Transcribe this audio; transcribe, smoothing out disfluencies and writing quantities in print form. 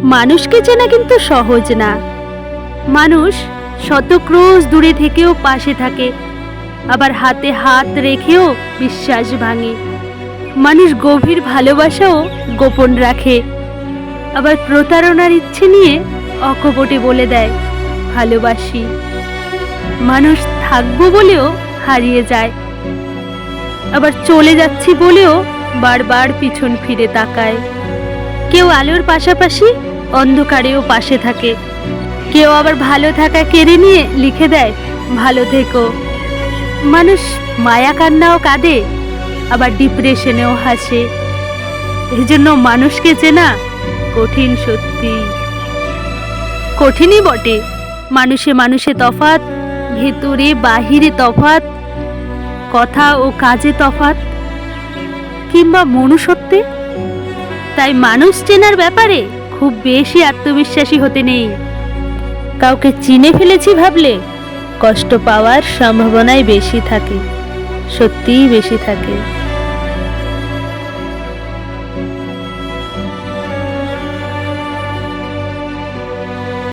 মানুষকে চেনা কিন্তু সহজ না। মানুষ শত ক্রোশ দূরে থেকেও পাশে থাকে, আবার হাতে হাত রেখেও বিশ্বাস ভাঙে। মানুষ গভীর ভালোবাসাও গোপন রাখে, আবার প্রতারণার ইচ্ছে নিয়ে অকপটে বলে দেয় ভালোবাসি। মানুষ থাকবো বলেও হারিয়ে যায়, আবার চলে যাচ্ছি বলেও বারবার পিছন ফিরে তাকায়। কেউ আলোর পাশাপাশি অন্ধকারেও পাশে থাকে, কেউ আবার ভালো থাকা কেড়ে নিয়ে লিখে দেয় ভালো থেকো। মানুষ মায়া কান্নাও কাঁদে, আবার ডিপ্রেশনেও হাসে। এজন্য মানুষকে চেনা কঠিন, সত্যি কঠিনই বটে। মানুষে মানুষে তফাৎ, ভেতরে বাহিরে তফাৎ, কথা ও কাজে তফাৎ, কিংবা মনুষ্যত্বে। তাই মানুষ চেনার ব্যাপারে খুব বেশি আত্মবিশ্বাসী হতে নেই। কাউকে চিনে ফেলেছি ভাবলে কষ্ট পাওয়ার সম্ভাবনাই বেশি থাকে, সত্যিই বেশি থাকে।